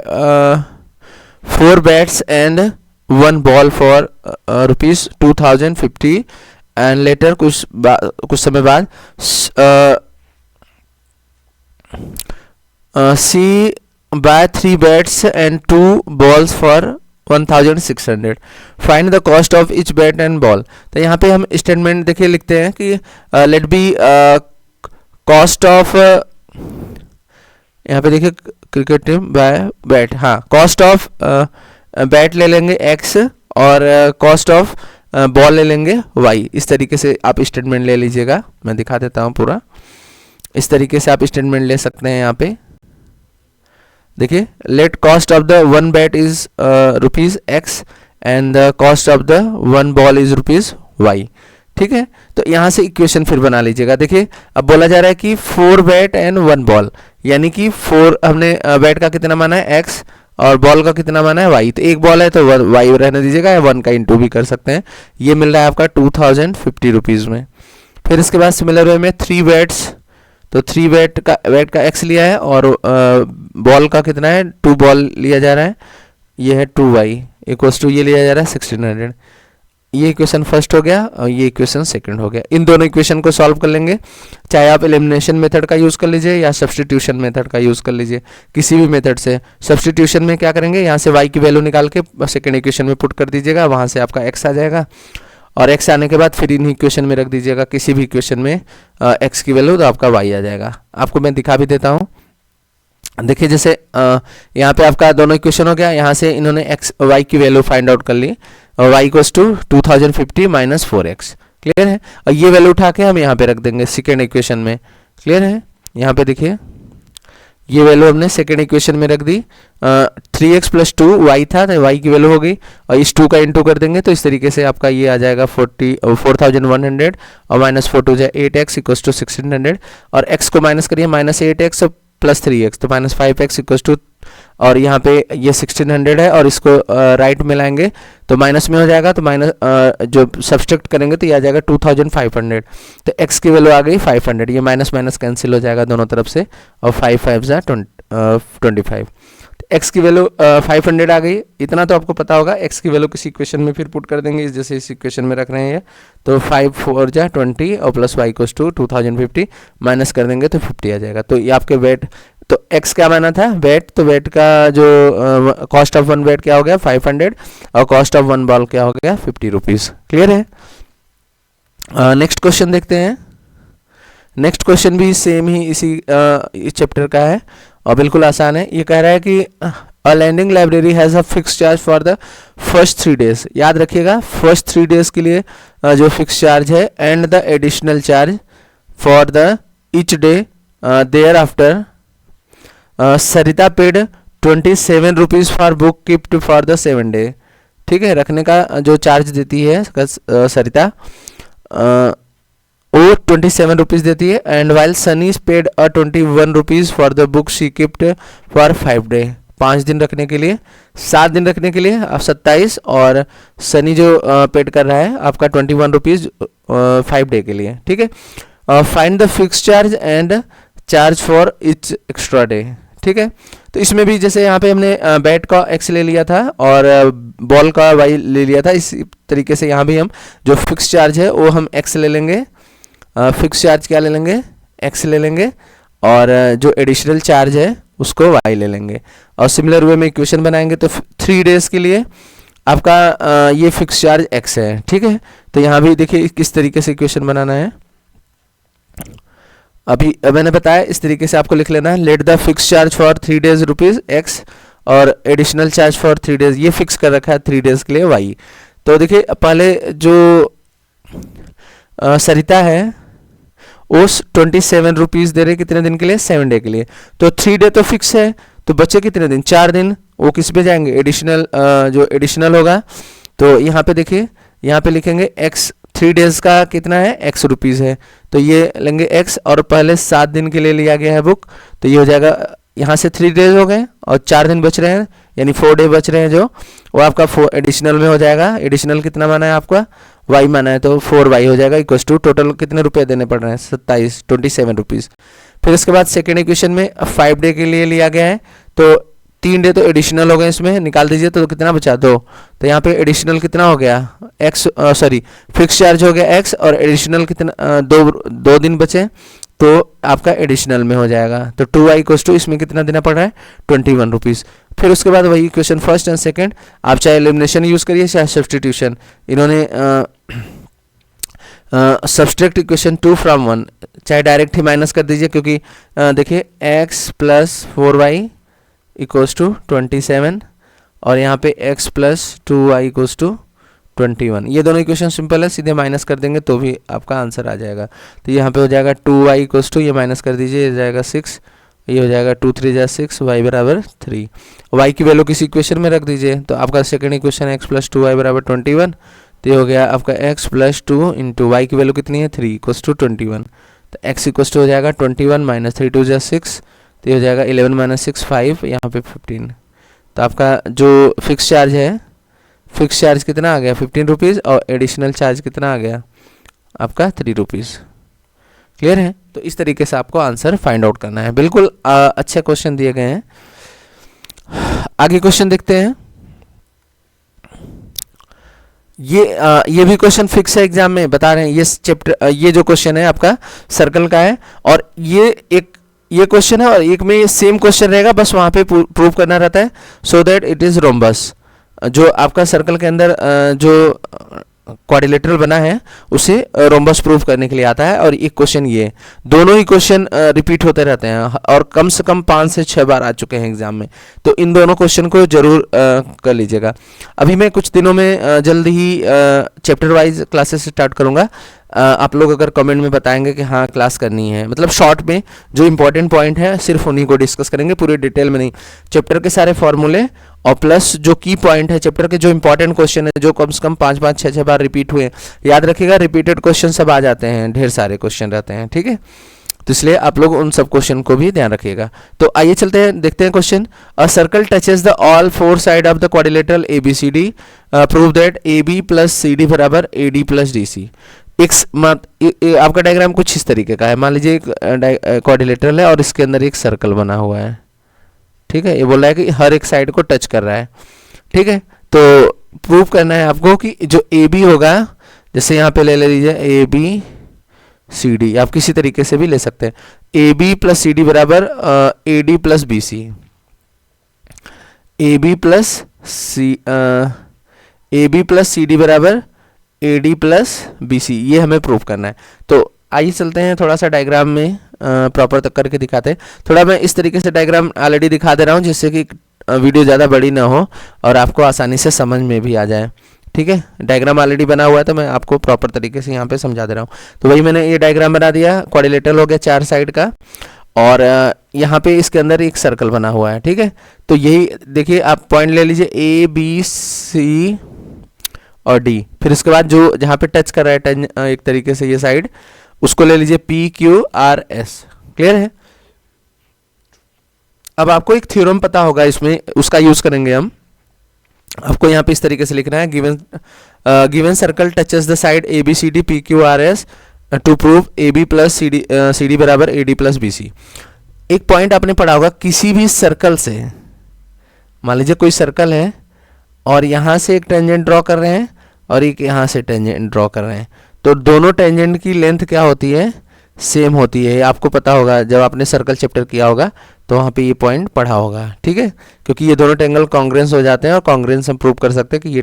4 bats and 1 ball for ₹2050 and later कुछ समय बाद she buy 3 bats and 2 balls for 1600, find the cost of each bat and ball. तो यहाँ पे हम statement देखिए लिखते हैं कि लेट बी कॉस्ट ऑफ यहाँ पे देखिए क्रिकेट टीम बाय बैट, हाँ कॉस्ट ऑफ बैट ले लेंगे x और कॉस्ट ऑफ बॉल ले लेंगे y। इस तरीके से आप स्टेटमेंट ले लीजिएगा, मैं दिखा देता हूँ पूरा। इस तरीके से आप स्टेटमेंट ले सकते हैं। यहाँ पे देखिए, let cost of the one bat is rupees x and the cost of the one ball is rupees y। ठीक है, तो यहाँ से इक्वेशन फिर बना लीजिएगा। देखिए अब बोला जा रहा है कि 4 बैट एंड 1 बॉल, यानी कि 4 हमने बैट का कितना माना है x और बॉल का कितना माना है y। तो एक बॉल है तो y रहने दीजिएगा, या 1 का इंटू भी कर सकते हैं। ये मिल रहा है आपका 2050 रुपीज़ में। फिर इसके बाद सिमिलर वे में 3 बैट्स, तो 3 बैट का x लिया है और बॉल का कितना है 2 बॉल लिया जा रहा है, ये है 2y इक्वल्स टू ये लिया जा रहा है 1600। ये इक्वेशन फर्स्ट हो गया और ये इक्वेशन सेकंड हो गया। इन दोनों इक्वेशन को सॉल्व कर लेंगे, चाहे आप एलिमिनेशन मेथड का यूज़ कर लीजिए या सब्स्टिट्यूशन मेथड का यूज़ कर लीजिए, किसी भी मेथड से। सब्स्टिट्यूशन में क्या करेंगे, यहाँ से y की वैल्यू निकाल के सेकंड इक्वेशन में पुट कर दीजिएगा, वहाँ से आपका x आ जाएगा और x आने के बाद फिर इन इक्वेशन में रख दीजिएगा, किसी भी इक्वेशन में x की वैल्यू, तो आपका y आ जाएगा। आपको मैं दिखा भी देता हूँ। देखिए जैसे यहाँ पे आपका दोनों इक्वेशन हो गया, यहाँ से इन्होंने y की वैल्यू फाइंड आउट कर ली, और y equals to 2050 minus 4x। Clear है, और ये वैल्यू उठा के हम यहाँ पे रख देंगे सेकेंड इक्वेशन में। क्लियर है, यहाँ पे देखिए ये वैल्यू हमने सेकेंड इक्वेशन में रख दी। 3x प्लस 2y था, तो y की वैल्यू हो गई, और इस 2 का इंटू कर देंगे तो इस तरीके से आपका ये आ जाएगा 4100 और माइनस 4 टू जाए 8x इक्वल्स टू 1600, और x को माइनस करिए, माइनस 8x प्लस 3x तो माइनस 5x इक्वल्स टू, और यहाँ पे ये 1600 है और इसको राइट में लाएंगे तो माइनस में हो जाएगा, तो माइनस जो सब्सट्रैक्ट करेंगे तो ये आ जाएगा 2500। तो x की वैल्यू आ गई 500, ये माइनस माइनस कैंसिल हो जाएगा दोनों तरफ से, और 5 5 25। x की वैल्यू 500 आ गई। इतना तो आपको पता होगा, x की वैल्यू किसी इक्वेशन में फिर पुट कर देंगे, जैसे इस इक्वेशन में रख रहे हैं, तो 5 4 20 और plus y equals to 2050 minus कर देंगे तो 50 आ जाएगा। तो ये आपके वेट, तो x क्या माना था वेट, तो वेट का जो कॉस्ट ऑफ वन वेट क्या हो गया 500 और कॉस्ट ऑफ वन बॉल क्या हो गया 50 रुपीज़। क्लियर है, नेक्स्ट क्वेश्चन देखते हैं। नेक्स्ट क्वेश्चन भी सेम ही इसी इस चैप्टर का है और बिल्कुल आसान है। ये कह रहा है कि a lending library has a fix charge for the first 3 days. याद रखिएगा, फर्स्ट 3 डेज के लिए जो फिक्स चार्ज है, and the additional charge for the each day thereafter Sarita paid 27 rupees for book kept for the 7 day. ठीक है, रखने का जो चार्ज देती है सरिता वो 27 रुपीज़ देती है, and while Sunny paid 21 rupees for the book she keeped for 5 day. 5 दिन रखने के लिए, 7 दिन रखने के लिए आप 27, और सनी जो पेड कर रहा है आपका 21 रुपीज़ 5 डे के लिए। ठीक है, find the fix charge and charge for each extra day. ठीक है, तो इसमें भी जैसे यहाँ पे हमने बैट का x ले लिया था और बॉल का y ले लिया था, इसी तरीके से यहाँ भी हम जो फिक्स चार्ज है वो हम x ले लेंगे। फिक्स चार्ज क्या ले लेंगे, x ले लेंगे, और जो एडिशनल चार्ज है उसको y ले लेंगे, और सिमिलर वे में इक्वेशन बनाएंगे। तो 3 डेज के लिए आपका ये फिक्स चार्ज x है। ठीक है, तो यहाँ भी देखिए किस तरीके से इक्वेशन बनाना है। अभी मैंने बताया इस तरीके से आपको लिख लेना है, let the fix charge for 3 days rupees x और एडिशनल चार्ज फॉर 3 डेज, ये फिक्स कर रखा है 3 डेज के लिए y। तो देखिए पहले जो सरिता है वो 27 रुपीज़ दे रहे कितने दिन के लिए, 7 डे के लिए। तो 3 डे तो फिक्स है, तो बचे कितने दिन, 4 दिन, वो किस पे जाएंगे, एडिशनल जो एडिशनल होगा। तो यहाँ पे देखिए, यहाँ पे लिखेंगे x, 3 डेज का कितना है x रुपीज़ है, तो ये लेंगे x, और पहले 7 दिन के लिए लिया गया है बुक, तो ये हो जाएगा, यहाँ से 3 डेज हो गए और 4 दिन बच रहे हैं, यानी 4 डे बच रहे हैं, जो वो आपका 4 एडिशनल में हो जाएगा। एडिशनल कितना माना है आपका, y माना है, तो 4y हो जाएगा इक्वल्स टू, टोटल कितने रुपए देने पड़ रहे हैं 27 रुपीज़। फिर उसके बाद सेकेंड इक्वेशन में 5 डे के लिए लिया गया है, तो 3 डे तो एडिशनल हो गए, इसमें निकाल दीजिए तो कितना बचा 2, तो यहाँ पे एडिशनल कितना हो गया x, सॉरी फिक्स चार्ज हो गया x, और एडिशनल कितना 2 दिन बचे, तो आपका एडिशनल में हो जाएगा। तो 2y इक्वल्स टू, इसमें कितना देना पड़ रहा है 21 रुपीज़। फिर उसके बाद वही इक्वेशन फर्स्ट एंड सेकंड, आप चाहे एलिमिनेशन यूज़ करिए चाहे सब्स्टिट्यूशन। इन्होंने सब्सट्रैक्ट इक्वेशन 2 फ्रॉम 1, चाहे डायरेक्ट ही माइनस कर दीजिए, क्योंकि देखिए x plus 4y equals to 27 और यहाँ पे x plus 2y equals to 21। ये दोनों इक्वेशन सिंपल है, सीधे माइनस कर देंगे तो भी आपका आंसर आ जाएगा। तो यहाँ पे हो जाएगा 2y इक्वल्स टू, ये माइनस कर दीजिए, ये जाएगा 6, ये हो जाएगा 2 3 जा 6, y बराबर 3। y की वैल्यू किसी इक्वेशन में रख दीजिए, तो आपका सेकंड इक्वेशन है x प्लस 2y बराबर 21। तो ये हो गया आपका x प्लस 2 इंटू वाई की वैल्यू कितनी है 3 इक्वल्स टू 21। तो x इक्वल्स टू हो जाएगा 21 माइनस 3 2 जा 6, तो ये हो जाएगा 11 माइनस 6 5, यहाँ पे 15। तो आपका जो फिक्स चार्ज है, फिक्स चार्ज कितना आ गया 15 रुपीज़, और एडिशनल चार्ज कितना आ गया आपका 3 रुपीज़। क्लियर है? तो इस तरीके से आपको आंसर फाइंड आउट करना है। बिल्कुल अच्छे क्वेश्चन दिए गए हैं। आगे क्वेश्चन देखते हैं। ये भी क्वेश्चन फिक्स है, एग्जाम में बता रहे हैं। ये चैप्टर, ये जो क्वेश्चन है आपका सर्कल का है, और ये क्वेश्चन है, और एक में सेम क्वेश्चन रहेगा, बस वहाँ पे प्रूव करना रहता है, so that it is rhombus. जो आपका सर्कल के अंदर जो क्वाड्रिलेटरल बना है उसे रोम्बस प्रूव करने के लिए आता है। और एक क्वेश्चन, ये दोनों ही क्वेश्चन रिपीट होते रहते हैं, और कम से कम 5 से 6 बार आ चुके हैं एग्जाम में। तो इन दोनों क्वेश्चन को जरूर कर लीजिएगा। अभी मैं कुछ दिनों में जल्द ही चैप्टर वाइज क्लासेस स्टार्ट करूँगा। आप लोग अगर कमेंट में बताएंगे कि हाँ क्लास करनी है, मतलब शॉर्ट में जो इंपॉर्टेंट पॉइंट है सिर्फ उन्हीं को डिस्कस करेंगे, पूरी डिटेल में नहीं। चैप्टर के सारे फॉर्मूले और प्लस जो की पॉइंट है चैप्टर के, जो इंपॉर्टेंट क्वेश्चन है, जो कम से कम 5 6 बार रिपीट हुए, याद रखिएगा रिपीटेड क्वेश्चन सब आ जाते हैं, ढेर सारे क्वेश्चन रहते हैं, ठीक है। तो इसलिए आप लोग उन सब क्वेश्चन को भी ध्यान रखिएगा। तो आइए चलते हैं, देखते हैं question. A circle touches the all 4 side of the quadrilateral ABCD, prove that AB plus CD बराबर AD प्लस DC। आपका डायग्राम कुछ इस तरीके का है। मान लीजिए एक क्वाड्रिलेटरल है और इसके अंदर एक सर्कल बना हुआ है, ठीक है। ये बोल रहा है कि हर एक साइड को टच कर रहा है, ठीक है। तो प्रूव करना है आपको कि जो AB होगा, जैसे यहाँ पे ले लीजिए ABCD, आप किसी तरीके से भी ले सकते हैं। AB प्लस CD बराबर AD plus BC, AB plus CD बराबर AD प्लस BC, ये हमें प्रूव करना है। तो आइए चलते हैं, थोड़ा सा डायग्राम में प्रॉपर तक करके दिखाते हैं। थोड़ा मैं इस तरीके से डायग्राम ऑलरेडी दिखा दे रहा हूँ, जिससे कि वीडियो ज़्यादा बड़ी ना हो और आपको आसानी से समझ में भी आ जाए, ठीक है। डायग्राम ऑलरेडी बना हुआ है, तो मैं आपको प्रॉपर तरीके से यहाँ पे समझा दे रहा हूँ। तो वही मैंने ये डायग्राम बना दिया, क्वाड्रिलेटरल हो गया 4 साइड का, और यहाँ पे इसके अंदर एक सर्कल बना हुआ है, ठीक है। तो यही देखिए, आप पॉइंट ले लीजिए ABC और D, फिर इसके बाद जो जहाँ पे टच कर रहा है एक तरीके से ये साइड, उसको ले लीजिए PQRS। क्लियर है? अब आपको एक थ्योरम पता होगा इसमें, उसका यूज करेंगे हम। आपको यहाँ पे इस तरीके से लिखना है, given circle touches the side ABCD PQRS to prove AB plus CD बराबर AD प्लस BC। एक पॉइंट आपने पढ़ा होगा, किसी भी सर्कल से, मान लीजिए कोई सर्कल है और यहाँ से एक टेंजेंट ड्रॉ कर रहे हैं और एक यहाँ से टेंजेंट ड्रॉ कर रहे हैं, तो दोनों टेंजेंट की लेंथ क्या होती है, सेम होती है। आपको पता होगा, जब आपने सर्कल चैप्टर किया होगा तो वहाँ पे ये पॉइंट पढ़ा होगा, ठीक है। क्योंकि ये दोनों टेंगल कॉन्ग्रेंस हो जाते हैं, और कॉन्ग्रेंस हम प्रूव कर सकते हैं कि ये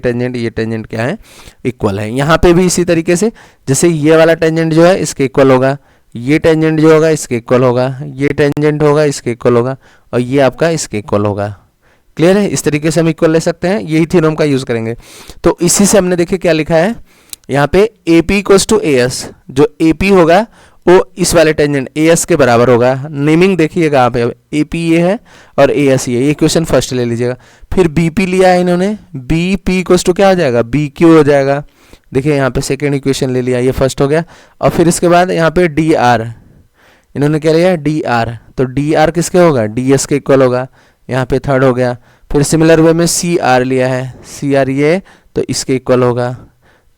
टेंजेंट क्या है, इक्वल है। यहाँ पे भी इसी तरीके से, जैसे ये वाला टेंजेंट जो है इसके इक्वल होगा, ये टेंजेंट जो होगा इसके इक्वल होगा, ये टेंजेंट होगा इसके इक्वल होगा, और ये आपका इसके इक्वल होगा। क्लियर है? इस तरीके से हम इक्वल ले सकते हैं, यही थ्योरम का यूज करेंगे। तो इसी से हमने देखिए क्या लिखा है यहाँ पे, AP इक्वल्स टू AS। जो AP होगा वो इस वाले टेंजेंट AS के बराबर होगा। नेमिंग देखिएगा आप, AP ये है और AS ये, इक्वेशन फर्स्ट ले लीजिएगा। फिर BP लिया है इन्होंने, BP इक्वल्स टू क्या हो जाएगा, BQ हो जाएगा। देखिए यहाँ पे सेकेंड इक्वेशन ले लिया, ये फर्स्ट हो गया। और फिर इसके बाद यहाँ पे DR, इन्होंने क्या लिया DR, तो DR किसके होगा, DS के इक्वल होगा, यहाँ पे थर्ड हो गया। फिर सिमिलर वे में CR लिया है, CR ये, तो इसके इक्वल होगा,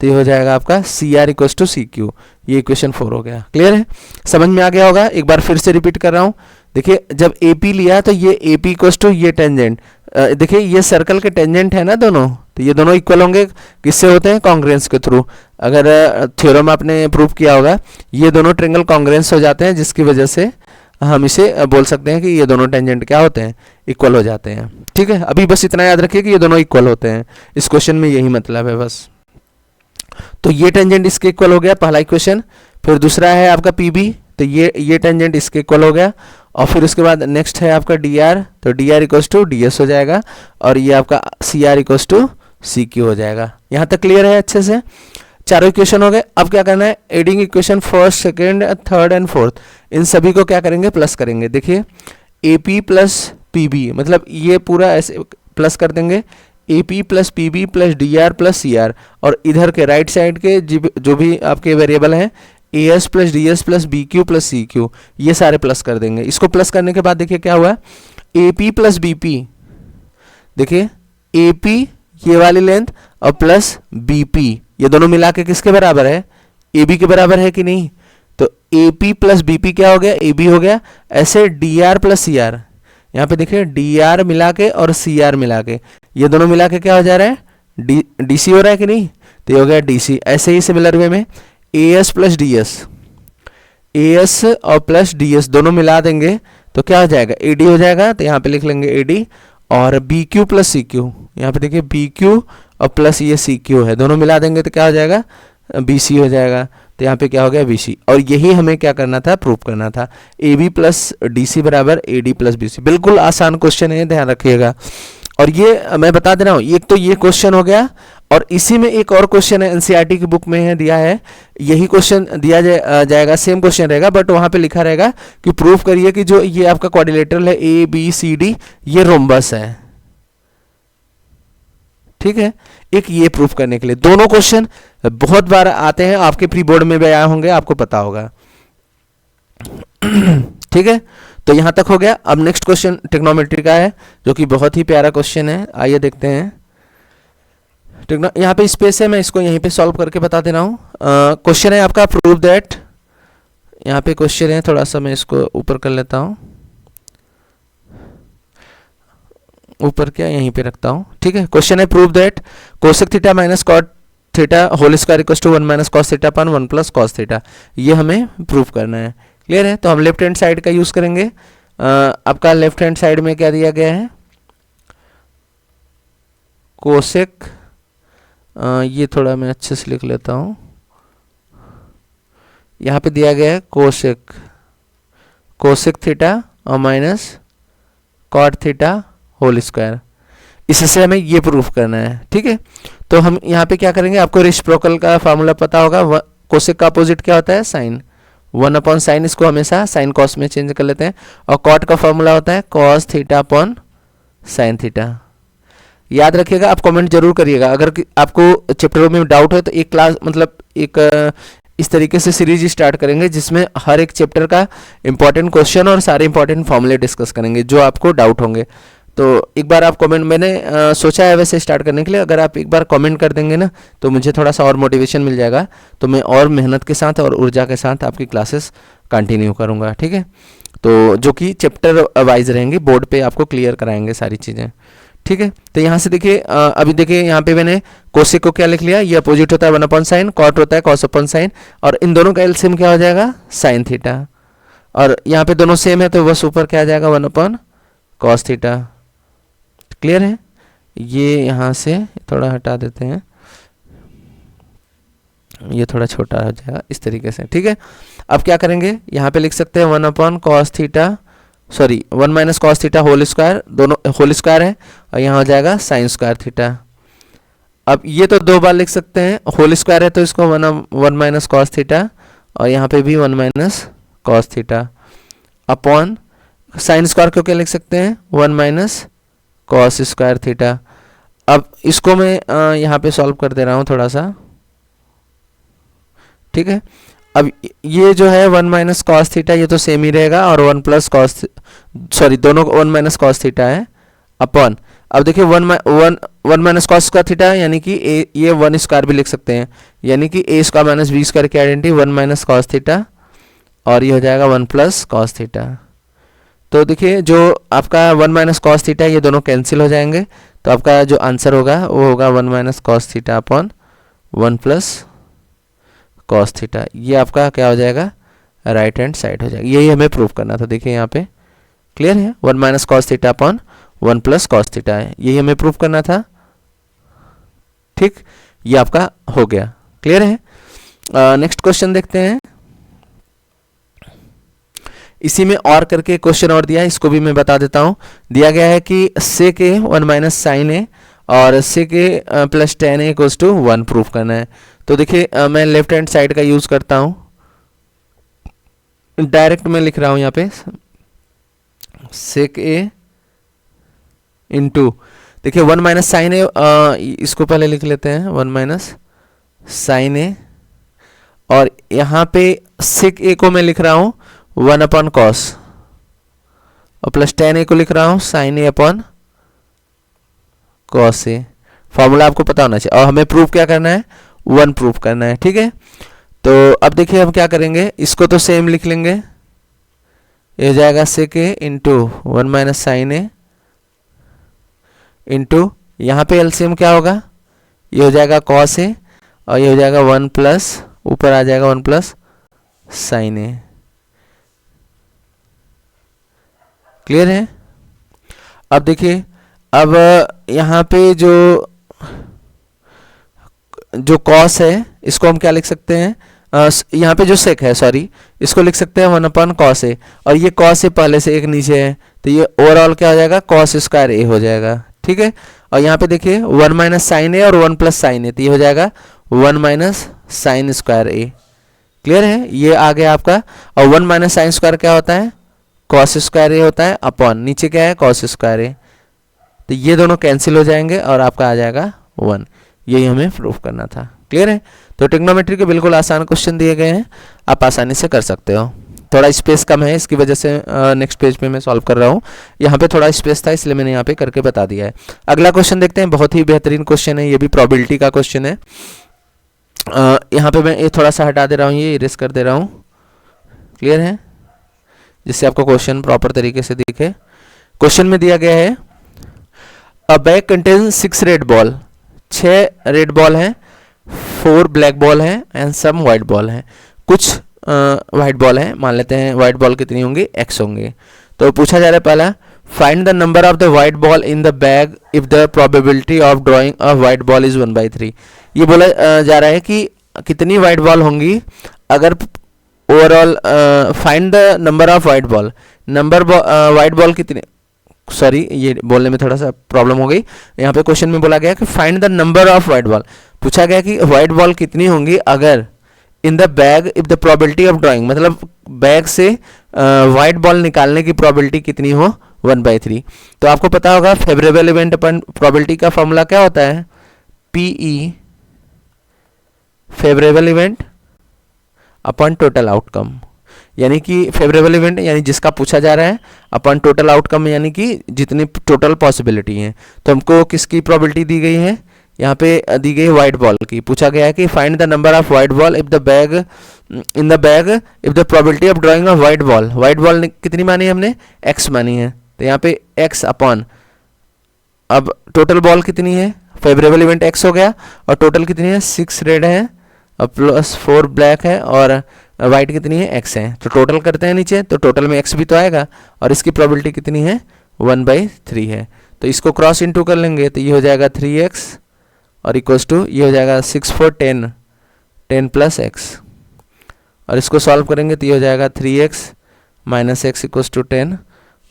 तो ये हो जाएगा आपका CR इक्वल्स टू CQ। ये इक्वेशन 4 हो गया। क्लियर है? समझ में आ गया होगा। एक बार फिर से रिपीट कर रहा हूँ। देखिए, जब AP लिया तो ये AP इक्वल्स टू ये टेंजेंट, देखिए ये सर्कल के टेंजेंट है ना दोनों, तो ये दोनों इक्वल होंगे, किससे होते हैं, कॉन्ग्रेंस के थ्रू। अगर थ्योरम आपने प्रूव किया होगा, ये दोनों ट्रेंगल कॉन्ग्रेंस हो जाते हैं, जिसकी वजह से हम इसे बोल सकते हैं कि ये दोनों टेंजेंट क्या होते हैं, इक्वल हो जाते हैं। ठीक है, अभी बस इतना याद रखिए कि ये दोनों इक्वल होते हैं। इस क्वेश्चन में यही मतलब है बस। तो ये टेंजेंट इसके इक्वल हो गया, पहला इक्वेशन। फिर दूसरा है आपका पी बी, तो ये टेंजेंट इसके इक्वल हो गया। और फिर उसके बाद नेक्स्ट है आपका डी आर, तो D R equals to D S हो जाएगा। और ये आपका C R equals to C Q हो जाएगा। यहाँ तक क्लियर है अच्छे से? चारों इक्वेशन हो गए। अब क्या करना है, adding equation first, second, third and fourth, इन सभी को क्या करेंगे, प्लस करेंगे। देखिए A P plus p b, मतलब ये पूरा ऐसे प्लस कर देंगे, a P plus p b plus d are plus C r. और इधर के राइट साइड के जो भी आपके वेरिएबल हैं, A S plus D S plus B Q plus C Q, ये सारे प्लस कर देंगे। इसको प्लस करने के बाद देखिए क्या हुआ, A P plus B P, देखिए ए पी ये वाली लेंथ और प्लस बी पी, ये दोनों मिला के किसके बराबर है, ए बी के बराबर है कि नहीं? तो A P plus B P क्या हो गया, ए बी हो गया। ऐसे D are plus C R, यहाँ पे देखिए डी आर मिला के और सी आर मिला के, ये दोनों मिला के क्या हो जा रहा है, डी सी हो रहा है कि नहीं? तो ये हो गया डी सी। ऐसे ही सिमिलर वे में ए S plus D S, A S और प्लस डी एस दोनों मिला देंगे तो क्या हो जाएगा, ए डी हो जाएगा। तो यहाँ पे लिख लेंगे ए डी। और B Q plus C Q, यहाँ पे देखिए बी क्यू और प्लस ये सी क्यू है, दोनों मिला देंगे तो क्या हो जाएगा, बी सी हो जाएगा। तो यहाँ पे क्या हो गया, बी सी। और यही हमें क्या करना था, प्रूव करना था, a b plus d c बराबर a d plus b c. बिल्कुल आसान क्वेश्चन है, ध्यान रखिएगा। और ये मैं बता दे रहा हूँ, एक तो ये क्वेश्चन हो गया, और इसी में एक और क्वेश्चन है, एनसीईआरटी की बुक में है दिया है, यही क्वेश्चन दिया जाएगा, सेम क्वेश्चन रहेगा, बट वहाँ पे लिखा रहेगा कि प्रूव करिए कि जो ये आपका क्वाड्रिलेटरल है ए बी सी डी, ये रोम्बस है। ठीक है, एक ये प्रूफ करने के लिए। दोनों क्वेश्चन बहुत बार आते हैं, आपके प्री बोर्ड में भी आए होंगे, आपको पता होगा। ठीक है, तो यहां तक हो गया। अब नेक्स्ट क्वेश्चन ट्रिग्नोमेट्री का है, जो कि बहुत ही प्यारा क्वेश्चन है। आइए देखते हैं। यहाँ पे स्पेस है, मैं इसको यहीं पे सॉल्व करके बता दे रहा हूँ। क्वेश्चन है आपका, प्रूव दैट, यहाँ पे क्वेश्चन है, थोड़ा सा मैं इसको ऊपर कर लेता हूँ, ऊपर क्या यहीं पे रखता हूँ। ठीक है, क्वेश्चन है prove that cosec theta minus cot theta whole square equals to 1 minus cos theta upon 1 plus cos theta. ये हमें प्रूव करना है। क्लियर है? तो हम लेफ्ट हैंड साइड का यूज करेंगे। आपका लेफ्ट हैंड साइड में क्या दिया गया है, कोसेक, ये थोड़ा मैं अच्छे से लिख लेता हूँ। यहाँ पे दिया गया है कोसेक थीटा और minus cot theta whole square. इससे हमें ये प्रूफ करना है। ठीक है, तो हम यहाँ पे क्या करेंगे, आपको रेसिप्रोकल का फार्मूला पता होगा। कोसेक का अपोजिट क्या होता है, साइन, 1 अपॉन साइन, इसको हमेशा साइन कॉस में चेंज कर लेते हैं। और कॉट का फार्मूला होता है cos theta upon sine theta. याद रखिएगा, आप कमेंट जरूर करिएगा अगर आपको चैप्टरों में डाउट है। तो एक क्लास, मतलब एक इस तरीके से सीरीज स्टार्ट करेंगे जिसमें हर एक चैप्टर का इंपॉर्टेंट क्वेश्चन और सारे इंपॉर्टेंट फॉर्मूले डिस्कस करेंगे जो आपको डाउट होंगे। तो एक बार आप कमेंट, मैंने सोचा है वैसे स्टार्ट करने के लिए, अगर आप एक बार कमेंट कर देंगे ना तो मुझे थोड़ा सा और मोटिवेशन मिल जाएगा, तो मैं और मेहनत के साथ और ऊर्जा के साथ आपकी क्लासेस कंटिन्यू करूँगा। ठीक है, तो जो कि चैप्टर वाइज रहेंगे, बोर्ड पे आपको क्लियर कराएंगे सारी चीज़ें। ठीक है, तो यहाँ से देखिए, अभी देखिए यहाँ पे मैंने कोसेक को क्या लिख लिया, ये अपोजिट होता है 1 अपॉन साइन, कॉट होता है कॉस अपॉन साइन, और इन दोनों का एलसीएम क्या हो जाएगा, साइन थीटा। और यहाँ पे दोनों सेम है तो बस ऊपर क्या आ जाएगा, 1 अपॉन कॉस थीटा। क्लियर है? ये यहाँ से थोड़ा हटा देते हैं, ये थोड़ा छोटा हो जाएगा इस तरीके से। ठीक है, अब क्या करेंगे, यहाँ पे लिख सकते हैं 1 upon cos theta, sorry 1 minus cos theta whole square, दोनों होल स्क्वायर है, और यहाँ हो जाएगा साइन स्क्वायर थीटा। अब ये तो 2 बार लिख सकते हैं, होल स्क्वायर है तो इसको 1 माइनस कॉस थीटा, और यहाँ पे भी 1 minus cos theta, upon sine square को क्या लिख सकते हैं, 1 माइनस कॉस स्क्वायर थीटा। अब इसको मैं यहाँ पे सॉल्व कर दे रहा हूँ थोड़ा सा। ठीक है, अब ये जो है 1 माइनस कॉस थीटा, ये तो सेम ही रहेगा, और 1 प्लस कॉस, सॉरी दोनों 1 माइनस कॉस थीटा है, अपॉन, अब देखिए 1 माइनस कॉस स्क्वायर थीटा, यानी कि ये 1 स्क्वायर भी लिख सकते हैं, यानी कि a square minus B square की आइडेंटिटी 1 माइनस कॉस थीटा, और ये हो जाएगा 1 प्लस कॉस थीटा। तो देखिए जो आपका 1 माइनस कॉस थीटा, ये दोनों कैंसिल हो जाएंगे, तो आपका जो आंसर होगा वो होगा 1 minus cos theta upon 1 plus cos theta. ये आपका क्या हो जाएगा, राइट हैंड साइड हो जाएगा। यही हमें प्रूव करना था। देखिए यहाँ पे क्लियर है, 1 minus cos theta upon 1 plus cos theta है, यही हमें प्रूव करना था। ठीक, ये आपका हो गया। क्लियर है? नेक्स्ट क्वेश्चन देखते हैं। इसी में और करके क्वेश्चन और दिया है, इसको भी मैं बता देता हूं। दिया गया है कि sec a 1 minus sine A और sec a plus tan A equals to 1 proof करना है। तो देखिए मैं लेफ्ट हैंड साइड का यूज करता हूं, डायरेक्ट मैं लिख रहा हूं यहाँ पे sec a इंटू, देखिए 1 माइनस साइन ए, इसको पहले लिख लेते हैं 1 माइनस साइन ए, और यहाँ पे sec a को मैं लिख रहा हूँ 1 अपॉन कॉस, और प्लस टेन ए को लिख रहा हूँ sign A upon cos A. Formula आपको पता होना चाहिए, और हमें प्रूफ क्या करना है, 1 प्रूफ करना है। ठीक है, तो अब देखिए हम क्या करेंगे, इसको तो सेम लिख लेंगे, ये हो जाएगा sec a into 1 minus sine A into, यहाँ पे एलसीएम क्या होगा, ये हो जाएगा कॉस ए, और ये हो जाएगा 1 प्लस, ऊपर आ जाएगा 1 प्लस साइन ए। क्लियर है? अब देखिए, अब यहाँ पे जो कॉस है इसको हम क्या लिख सकते हैं, यहाँ पे जो सेक है, सॉरी, इसको लिख सकते हैं 1 अपॉन कॉस ए, और ये कॉस ए पहले से एक नीचे है, तो ये ओवरऑल क्या हो जाएगा, कॉस स्क्वायर ए हो जाएगा। ठीक है, और यहाँ पे देखिए 1 माइनस साइन ए और 1 प्लस साइन ए, तो ये हो जाएगा 1 माइनस साइन स्क्वायर ए। क्लियर है? ये आ गया आपका, और 1 माइनस साइन स्क्वायर क्या होता है, कॉस स्क्वायर ए होता है, अपॉन नीचे क्या है, कॉस स्क्वायर ए, तो ये दोनों कैंसिल हो जाएंगे और आपका आ जाएगा 1। यही हमें प्रूफ करना था। क्लियर है? तो ट्रिग्नोमेट्री के बिल्कुल आसान क्वेश्चन दिए गए हैं, आप आसानी से कर सकते हो। थोड़ा स्पेस कम है, इसकी वजह से नेक्स्ट पेज पे मैं सॉल्व कर रहा हूँ, यहाँ पे थोड़ा स्पेस था इसलिए मैंने यहाँ पे करके बता दिया है। अगला क्वेश्चन देखते हैं, बहुत ही बेहतरीन क्वेश्चन है, ये भी प्रोबेबिलिटी का क्वेश्चन है। यहाँ पे मैं ये थोड़ा सा हटा दे रहा हूँ, ये इरेज कर दे रहा हूँ। क्लियर है? जिससे आपको क्वेश्चन प्रॉपर तरीके से दिखे। क्वेश्चन में दिया गया है, a bag contains 6 red ball, 6 red ball हैं, 4 ब्लैक बॉल हैं एंड सम वाइट बॉल हैं। कुछ वाइट बॉल हैं, मान लेते हैं वाइट बॉल कितनी होंगी, x होंगे। तो पूछा जा रहा है पहला, find the number of the white ball in the bag if the probability of drawing a white ball is 1/3। ये बोला जा रहा है कि कितनी वाइट बॉल होंगी अगर overall, find the number of white ball, number white ball कितने, सॉरी ये बोलने में थोड़ा सा प्रॉब्लम हो गई। यहाँ पे क्वेश्चन में बोला गया कि find the number of white ball, पूछा गया कि वाइट बॉल कितनी होंगी अगर in the bag if the probability of drawing, मतलब बैग से वाइट बॉल निकालने की प्रोबेबिलिटी कितनी हो, 1/3। तो आपको पता होगा फेवरेबल इवेंट अपन प्रोबेबिलिटी का फॉर्मूला क्या होता है, PE, favourable event upon total outcome, यानी कि फेवरेबल इवेंट यानी जिसका पूछा जा रहा है अपॉन टोटल आउटकम, यानी कि जितनी टोटल पॉसिबिलिटी है। तो हमको किसकी प्रोबेबिलिटी दी गई है, यहाँ पे दी गई वाइट बॉल की। पूछा गया है कि find the number of white ball if the bag in the bag if the probability of drying of white ball. White ball कितनी मानी है हमने, x मानी है, तो यहाँ पे x अपॉन, अब टोटल बॉल कितनी है, फेवरेबल इवेंट x हो गया, और टोटल कितनी है, 6 रेड है और प्लस 4 ब्लैक है, और वाइट कितनी है, x है। तो टोटल करते हैं नीचे, तो टोटल में x भी तो आएगा, और इसकी प्रोबेबिलिटी कितनी है, 1/3 है। तो इसको क्रॉस इनटू कर लेंगे, तो ये हो जाएगा 3x और इक्वल्स टू, ये हो जाएगा 6 4 10, 10 प्लस x, और इसको सॉल्व करेंगे तो ये हो जाएगा 3x minus x equals to 10,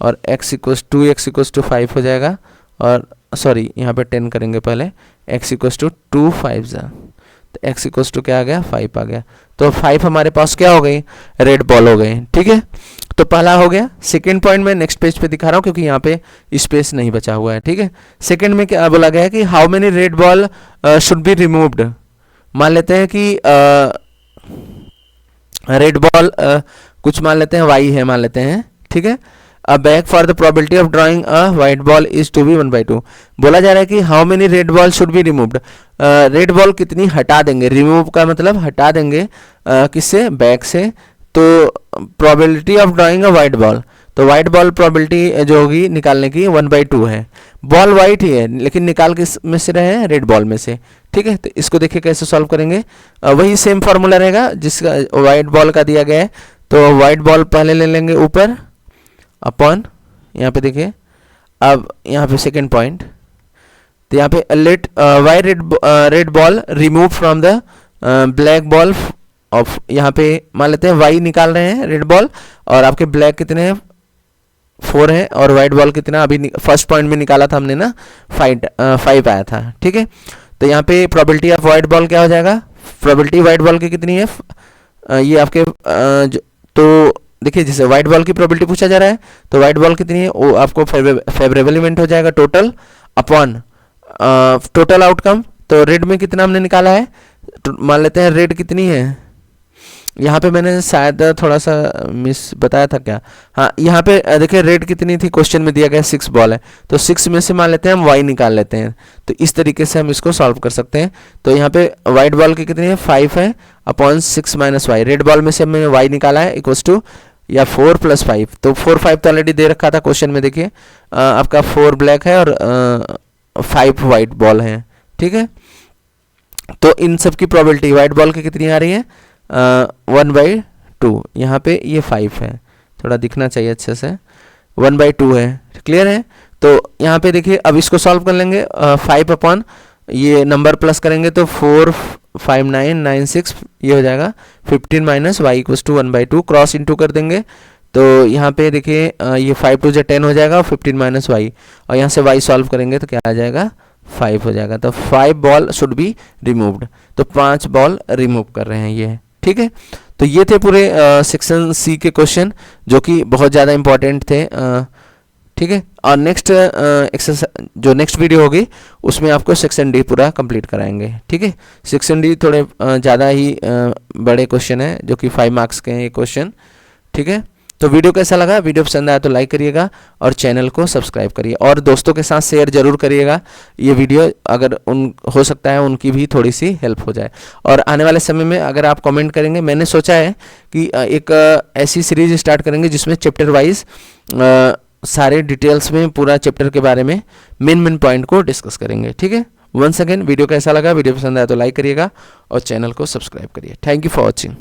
और x equals 2x equals to 5 हो जाएगा, और सॉरी यहाँ पे 10 करेंगे पहले, x इक्वल्स टू 2 5 तो x इक्वल्स टू क्या आ गया, 5 आ गया। तो 5 हमारे पास क्या हो गई, रेड बॉल हो गई। ठीक है, तो पहला हो गया। सेकेंड पॉइंट में नेक्स्ट पेज पे दिखा रहा हूँ क्योंकि यहाँ पे स्पेस नहीं बचा हुआ है। ठीक है, सेकेंड में क्या बोला गया है कि how many red ball should be removed. मान लेते हैं कि रेड बॉल कुछ मान लेते हैं y है, मान लेते हैं। ठीक है, a bag for the probability of drawing a white ball is to be 1/2। बोला जा रहा है कि how many red ball should be removed, red ball कितनी हटा देंगे, रिमूव का मतलब हटा देंगे किससे, बैग से। तो probability of drawing a white ball, तो वाइट बॉल प्रोबेबिलिटी जो होगी निकालने की 1/2 है। बॉल वाइट ही है लेकिन निकाल किस में से रहे हैं, रेड बॉल में से। ठीक है, तो इसको देखिए कैसे सॉल्व करेंगे, वही सेम फार्मूला रहेगा जिसका वाइट बॉल का दिया गया है। तो वाइट बॉल पहले ले लेंगे ऊपर अपॉन, यहाँ पे देखिए, अब यहाँ पे सेकेंड पॉइंट, तो यहाँ पे let Y red ball remove from the black ball of, यहाँ पे मान लेते हैं वाई निकाल रहे हैं रेड बॉल, और आपके ब्लैक कितने हैं 4 है, और वाइट बॉल कितना अभी फर्स्ट पॉइंट में निकाला था हमने ना 5 आया था, ठीक है। तो यहाँ पे प्रोबेबिलिटी ऑफ वाइट बॉल क्या हो जाएगा, प्रोबेबिलिटी वाइट बॉल की कितनी है, ये आपके तो देखिए जैसे वाइट बॉल की प्रोबेबिलिटी पूछा जा रहा है, तो वाइट बॉल कितनी है वो आपको फेवरेबल इवेंट हो जाएगा टोटल अपॉन टोटल आउटकम। तो रेड में कितना हमने निकाला है, मान लेते हैं रेड कितनी है, यहाँ पे मैंने शायद थोड़ा सा मिस बताया था क्या, हाँ यहाँ पे देखिए रेड कितनी थी, क्वेश्चन में दिया गया 6 बॉल है, तो 6 में से मान लेते हैं हम वाई निकाल लेते हैं, तो इस तरीके से हम इसको सॉल्व कर सकते हैं। तो यहाँ पे वाइट बॉल की कितनी है 5 है upon 6 minus Y, red ball में से हमने वाई निकाला है इक्वल्स टू या 4 + 5, तो 4 5 तो ऑलरेडी दे रखा था क्वेश्चन में, देखिए आपका 4 ब्लैक है और 5 वाइट बॉल है, ठीक है। तो इन सब की प्रोबेबिलिटी वाइट बॉल की कितनी आ रही है 1/2, यहाँ पे ये 5 है, थोड़ा दिखना चाहिए अच्छे से, 1/2 है, क्लियर है। तो यहाँ पे देखिए अब इसको सॉल्व कर लेंगे, 5 अपॉन ये नंबर प्लस करेंगे तो 4 5 9 9 6 ये हो जाएगा 15 minus Y equals to 1/2, cross into कर देंगे, तो यहाँ पे देखिए ये 5 2 जा 10 हो जाएगा, 15 माइनस वाई, और यहाँ से वाई सॉल्व करेंगे तो क्या आ जाएगा 5 हो जाएगा। तो 5 बॉल शुड बी रिमूव्ड, तो 5 बॉल रिमूव कर रहे हैं ये, ठीक है। तो ये थे पूरे सेक्शन सी के क्वेश्चन जो कि बहुत ज़्यादा इंपॉर्टेंट थे, ठीक है। और नेक्स्ट एक्सरसाइज जो नेक्स्ट वीडियो होगी उसमें आपको सेक्शन डी पूरा कंप्लीट कराएंगे, ठीक है। सेक्शन डी थोड़े ज़्यादा ही बड़े क्वेश्चन है जो कि 5 मार्क्स के हैं ये क्वेश्चन, ठीक है। तो वीडियो कैसा लगा, वीडियो पसंद आया तो लाइक करिएगा और चैनल को सब्सक्राइब करिए, और दोस्तों के साथ शेयर जरूर करिएगा ये वीडियो, अगर हो सकता है उनकी भी थोड़ी सी हेल्प हो जाए। और आने वाले समय में अगर आप कमेंट करेंगे, मैंने सोचा है कि एक ऐसी सीरीज स्टार्ट करेंगे जिसमें चैप्टर वाइज सारे डिटेल्स में पूरा चैप्टर के बारे में मेन पॉइंट को डिस्कस करेंगे, ठीक है। वंस अगेन वीडियो कैसा लगा, वीडियो पसंद आया तो लाइक करिएगा और चैनल को सब्सक्राइब करिए। Thank you for watching.